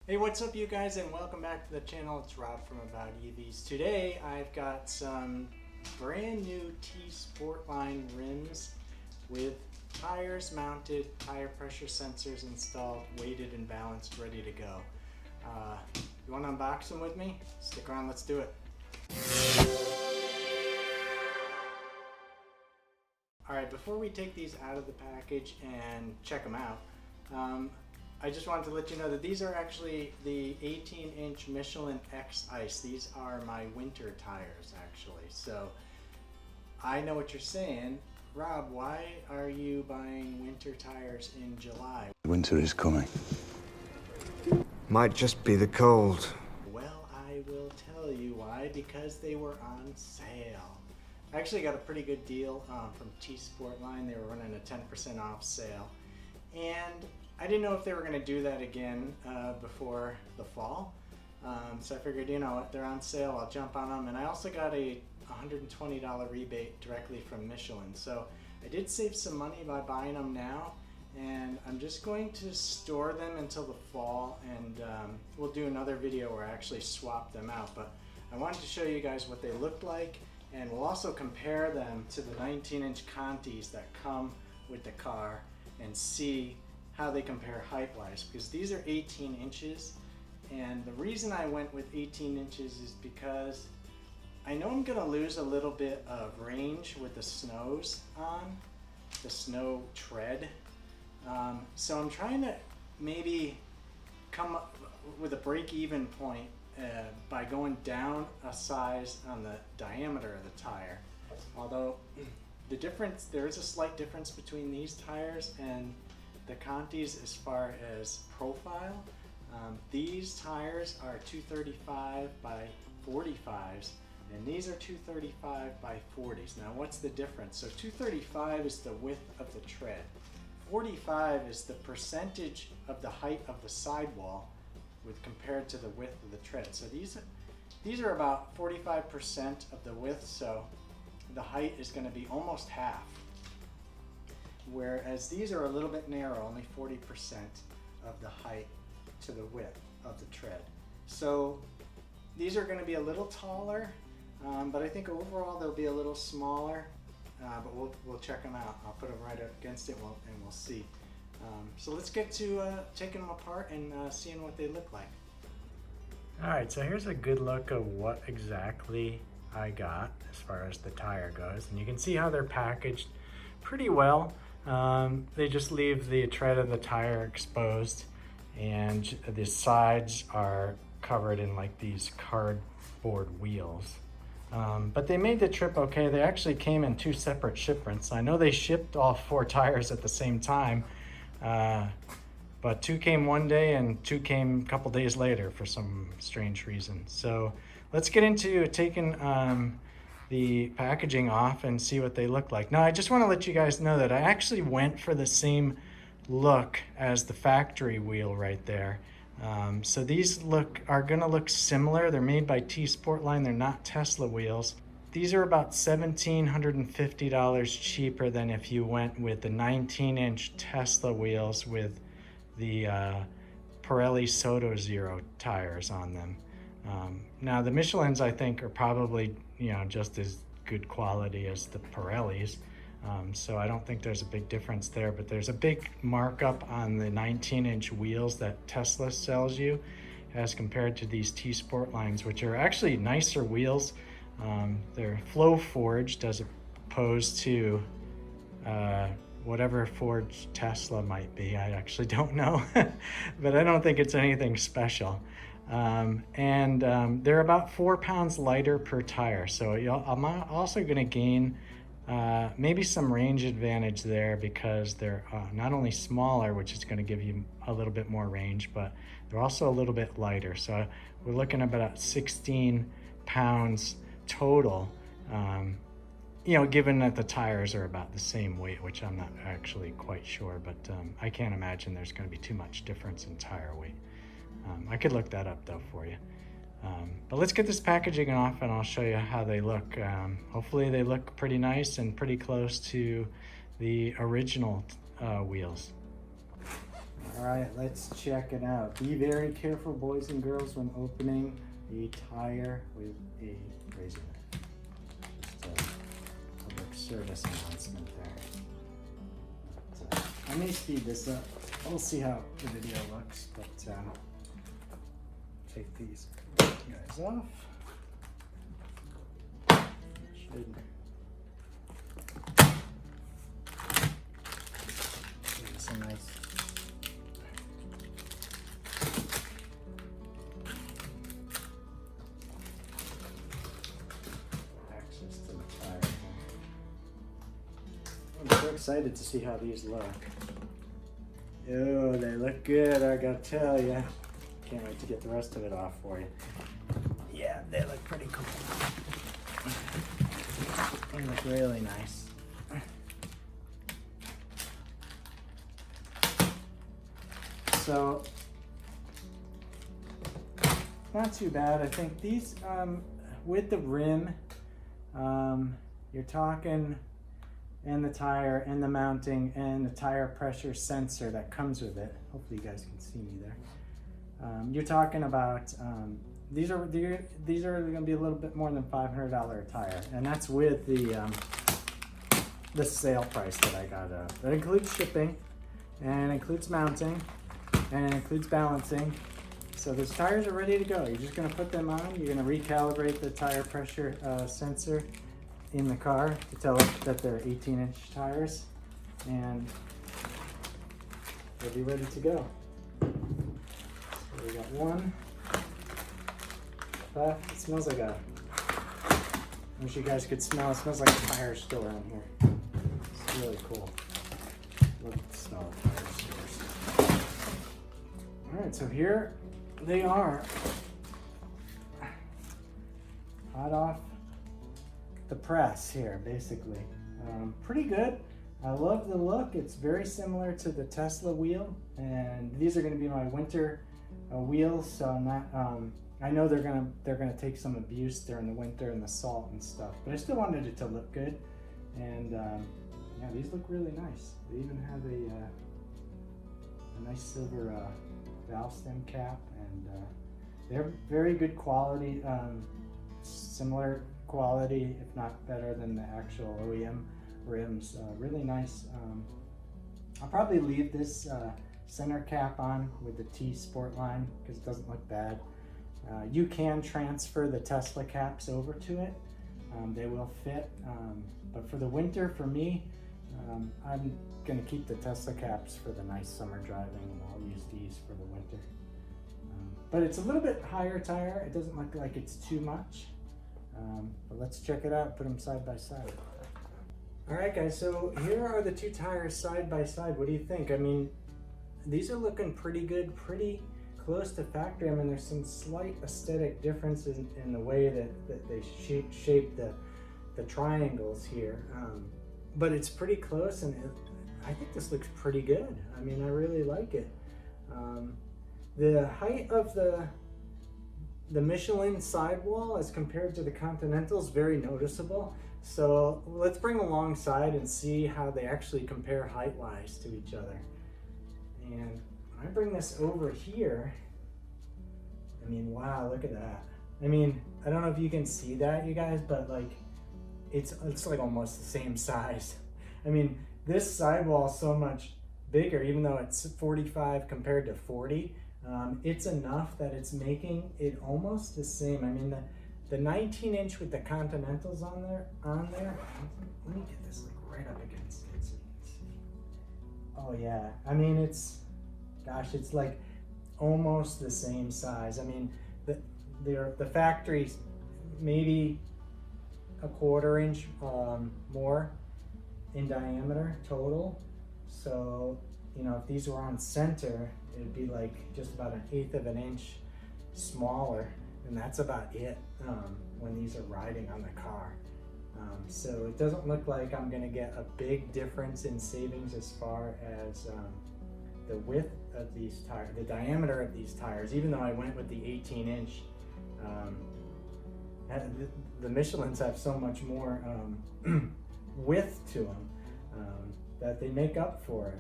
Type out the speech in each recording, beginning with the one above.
Hey, what's up you guys, and welcome back to the channel. It's Rob from About EVs. Today I've got some brand new T-Sportline rims with tires mounted, tire pressure sensors installed, weighted and balanced, ready to go. You want to unbox them with me? Stick around, let's do it. Alright, before we take these out of the package and check them out, I just wanted to let you know that these are actually the 18-inch Michelin X Ice. These are my winter tires, actually. So I know what you're saying. Rob, why are you buying winter tires in July? Winter is coming. Might just be the cold. Well, I will tell you why. Because they were on sale. I actually got a pretty good deal from T-Sportline. They were running a 10% off sale. And I didn't know if they were going to do that again before the fall. So I figured, you know what, they're on sale, I'll jump on them. And I also got a $120 rebate directly from Michelin. So I did save some money by buying them now. And I'm just going to store them until the fall. And we'll do another video where I actually swap them out. But I wanted to show you guys what they look like. And we'll also compare them to the 19-inch Contis that come with the car and see how they compare height-wise, because these are 18 inches, and the reason I went with 18 inches is because I know I'm gonna lose a little bit of range with the snows on, the snow tread. So I'm trying to maybe come up with a break-even point by going down a size on the diameter of the tire. Although there is a slight difference between these tires and the Contis as far as profile. These tires are 235 by 45s, and these are 235 by 40s. Now what's the difference? So 235 is the width of the tread. 45 is the percentage of the height of the sidewall compared to the width of the tread. So these are about 45% of the width, so the height is going to be almost half. Whereas these are a little bit narrow, only 40% of the height to the width of the tread. So these are going to be a little taller, but I think overall they'll be a little smaller. But we'll check them out. I'll put them right up against it and we'll see. So let's get to taking them apart and seeing what they look like. Alright, so here's a good look of what exactly I got as far as the tire goes. And you can see how they're packaged pretty well. They just leave the tread of the tire exposed, and the sides are covered in like these cardboard wheels. But they made the trip okay. They actually came in 2 separate shipments. I know they shipped all 4 tires at the same time, but 2 came one day and 2 came a couple days later for some strange reason. So let's get into taking the packaging off and see what they look like. Now I just want to let you guys know that I actually went for the same look as the factory wheel right there. So these are gonna look similar. They're made by T-Sportline. They're not Tesla wheels. These are about $1,750 cheaper than if you went with the 19-inch Tesla wheels with the Pirelli Soto Zero tires on them. Now the Michelins, I think, are probably, you know, just as good quality as the Pirellis. So I don't think there's a big difference there, but there's a big markup on the 19-inch wheels that Tesla sells you as compared to these T-Sportlines, which are actually nicer wheels. They're flow forged as opposed to whatever forged Tesla might be. I actually don't know, but I don't think it's anything special. They're about 4 pounds lighter per tire. So I'm also going to gain maybe some range advantage there, because they're not only smaller, which is going to give you a little bit more range, but they're also a little bit lighter. So we're looking at about 16 pounds total, you know, given that the tires are about the same weight, which I'm not actually quite sure, but I can't imagine there's going to be too much difference in tire weight. I could look that up though for you. But let's get this packaging off and I'll show you how they look. Hopefully they look pretty nice and pretty close to the original wheels. All right, let's check it out. Be very careful, boys and girls, when opening a tire with a razor knife. Just a public service announcement there. But, I may speed this up. We'll see how the video looks, but take these guys off. Should give us a nice access to the tire. I'm so excited to see how these look. Oh, they look good, I gotta tell ya. Can't wait to get the rest of it off for you. Yeah, they look pretty cool. They look really nice. So, not too bad. I think these, with the rim, you're talking, and the tire, and the mounting, and the tire pressure sensor that comes with it. Hopefully you guys can see me there. You're talking about, these are going to be a little bit more than $500 a tire, and that's with the sale price that I got. That includes shipping, and includes mounting, and it includes balancing. So those tires are ready to go. You're just going to put them on. You're going to recalibrate the tire pressure sensor in the car to tell it that they're 18-inch tires, and they'll be ready to go. So we got one. It smells like a, I wish you guys could smell, it smells like a tire store in here. It's really cool. Love the smell of tire stores. Alright, so here they are. Hot off the press here, basically. Pretty good. I love the look. It's very similar to the Tesla wheel, and these are going to be my winter wheels. So I'm not. I know they're gonna take some abuse during the winter and the salt and stuff, but I still wanted it to look good. And yeah, these look really nice. They even have a nice silver valve stem cap, and they're very good quality. Similar quality, if not better than the actual OEM rims. Really nice. I'll probably leave this center cap on with the T-Sportline because it doesn't look bad. You can transfer the Tesla caps over to it. They will fit, but for the winter, for me, I'm gonna keep the Tesla caps for the nice summer driving, and I'll use these for the winter. But it's a little bit higher tire. It doesn't look like it's too much. But let's check it out, put them side by side. All right, guys, so here are the two tires side by side. What do you think? I mean, these are looking pretty good, pretty close to factory. I mean, there's some slight aesthetic differences in the way that they shape the triangles here. But it's pretty close, and I think this looks pretty good. I mean, I really like it. The height of the Michelin sidewall as compared to the Continental is very noticeable. So let's bring them alongside and see how they actually compare height-wise to each other. And I bring this over here. I mean, wow, look at that. I mean, I don't know if you can see that, you guys, but like, it's like almost the same size. I mean, this sidewall is so much bigger, even though it's 45 compared to 40. It's enough that it's making it almost the same. I mean, the 19-inch with the Continentals on there. Let me get this like right up against it so you can see. Oh yeah, I mean, it's like almost the same size. I mean, the factory's maybe a 1/4 inch more in diameter total. So, you know, if these were on center, it'd be like just about 1/8 of an inch smaller, and that's about it when these are riding on the car. So it doesn't look like I'm gonna get a big difference in savings as far as the width of these tires, the diameter of these tires, even though I went with the 18-inch. The Michelins have so much more width to them. that they make up for it.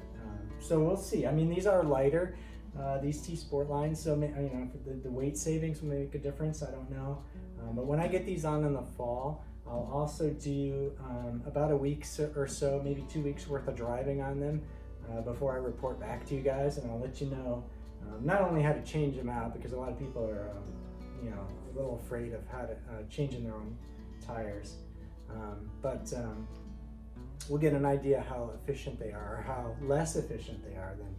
So we'll see. I mean, these are lighter, these T-Sportline, so you know, the weight savings will make a difference. I don't know, but when I get these on in the fall, I'll also do about a week or so, maybe 2 weeks worth of driving on them before I report back to you guys, and I'll let you know not only how to change them out, because a lot of people are you know, a little afraid of how to changing their own tires, but we'll get an idea how efficient they are, or how less efficient they are than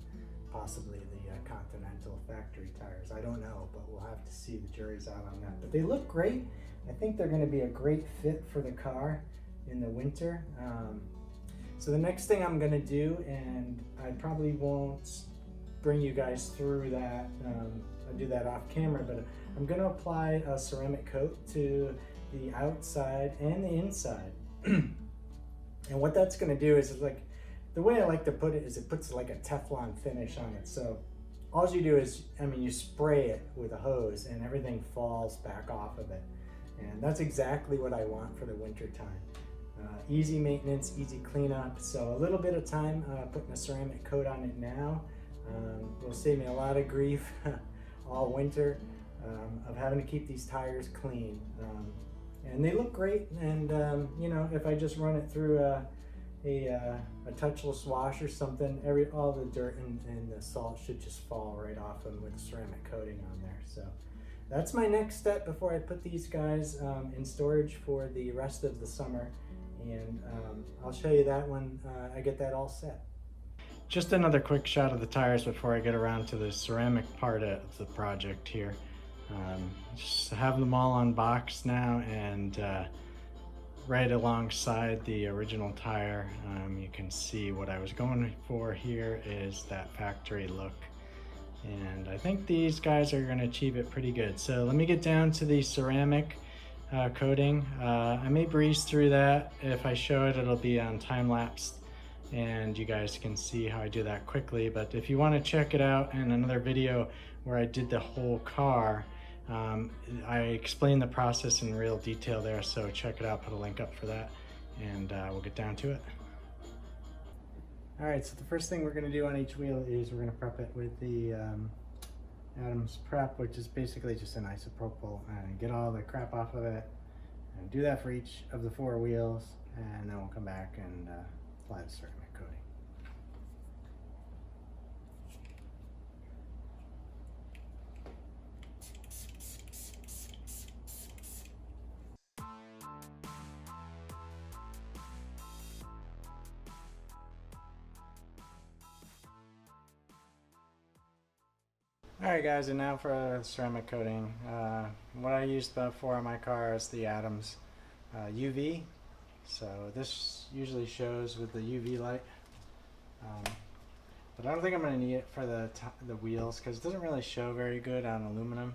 possibly the Continental factory tires. I don't know, but we'll have to see. The jury's out on that. But they look great. I think they're going to be a great fit for the car in the winter. So the next thing I'm going to do, and I probably won't bring you guys through that, I'll do that off camera, but I'm going to apply a ceramic coat to the outside and the inside. And what that's going to do is, like, the way I like to put it is, it puts like a Teflon finish on it. So all you do is, I mean, you spray it with a hose and everything falls back off of it. And that's exactly what I want for the winter time. Easy maintenance, easy cleanup. So a little bit of time putting a ceramic coat on it now will save me a lot of grief all winter of having to keep these tires clean. And they look great, and you know, if I just run it through a touchless wash or something, all the dirt and the salt should just fall right off them with the ceramic coating on there. So that's my next step before I put these guys in storage for the rest of the summer, and I'll show you that when I get that all set. Just another quick shot of the tires before I get around to the ceramic part of the project here. Just have them all unboxed now, and right alongside the original tire, you can see what I was going for here is that factory look, and I think these guys are going to achieve it pretty good. So let me get down to the ceramic coating. I may breeze through that. If I show it, it'll be on time-lapse and you guys can see how I do that quickly. But if you want to check it out in another video where I did the whole car, I explained the process in real detail there, so check it out, put a link up for that, and we'll get down to it. Alright, so the first thing we're going to do on each wheel is we're going to prep it with the Adams Prep, which is basically just an isopropyl, and get all the crap off of it, and do that for each of the 4 wheels, and then we'll come back and apply the ceramic coating. Alright guys, and now for ceramic coating. What I used before on my car is the Adams UV. So this usually shows with the UV light. But I don't think I'm going to need it for the wheels, because it doesn't really show very good on aluminum.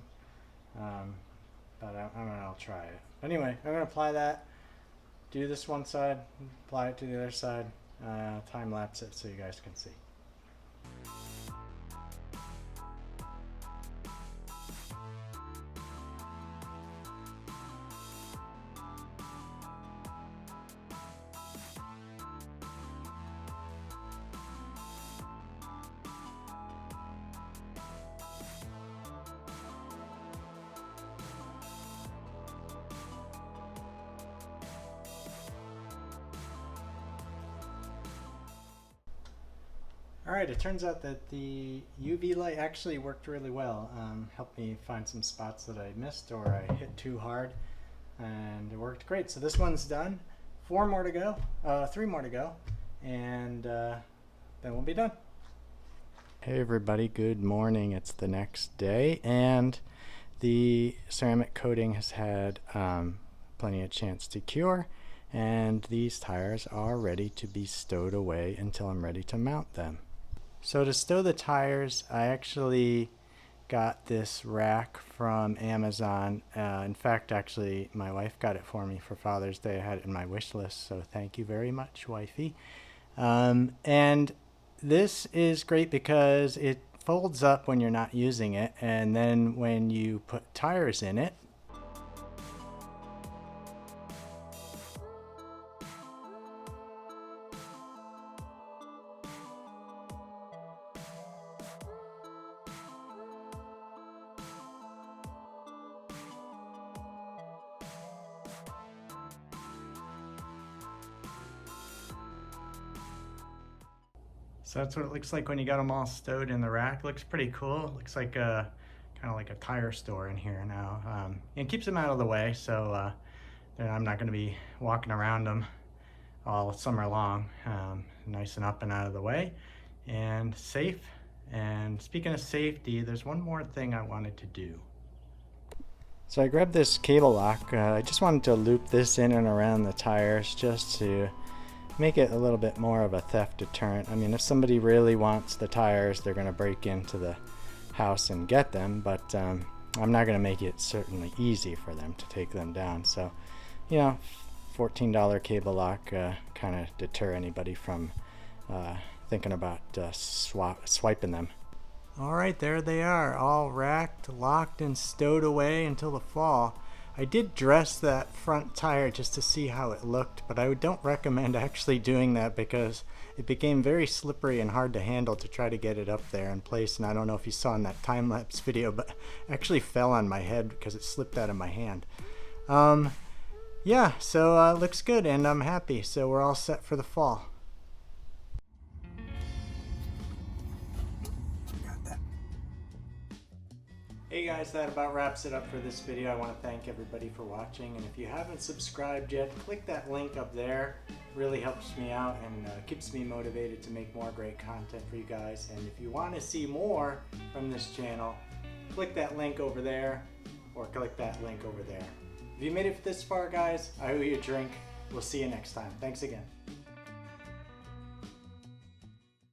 But I'll try it. Anyway, I'm going to apply that, do this one side, apply it to the other side, time lapse it so you guys can see. Alright, it turns out that the UV light actually worked really well. Helped me find some spots that I missed or I hit too hard, and it worked great. So this one's done. 4 more to go, 3 more to go, and then we'll be done. Hey everybody, good morning. It's the next day, and the ceramic coating has had plenty of chance to cure, and these tires are ready to be stowed away until I'm ready to mount them. So to stow the tires, I actually got this rack from Amazon. In fact, actually, my wife got it for me for Father's Day. I had it in my wish list, so thank you very much, wifey. And this is great because it folds up when you're not using it, and then when you put tires in it, So that's what it looks like when you got them all stowed in the rack. Looks pretty cool. Looks like a kind of like a tire store in here now. It keeps them out of the way, so I'm not going to be walking around them all summer long. Nice and up and out of the way and safe. And speaking of safety, there's one more thing I wanted to do. So I grabbed this cable lock. I just wanted to loop this in and around the tires just to make it a little bit more of a theft deterrent. I mean, if somebody really wants the tires, they're going to break into the house and get them, but I'm not going to make it certainly easy for them to take them down. So, you know, $14 cable lock kind of deter anybody from thinking about swiping them. All right, there they are, all racked, locked, and stowed away until the fall. I did dress that front tire just to see how it looked, but I don't recommend actually doing that because it became very slippery and hard to handle to try to get it up there in place. And I don't know if you saw in that time-lapse video, but it actually fell on my head because it slipped out of my hand. Yeah, so looks good and I'm happy. So we're all set for the fall. Hey guys, that about wraps it up for this video. I want to thank everybody for watching, and if you haven't subscribed yet, click that link up there. It really helps me out and keeps me motivated to make more great content for you guys. And if you want to see more from this channel, click that link over there or click that link over there. If you made it this far, guys, I owe you a drink. We'll see you next time. Thanks again.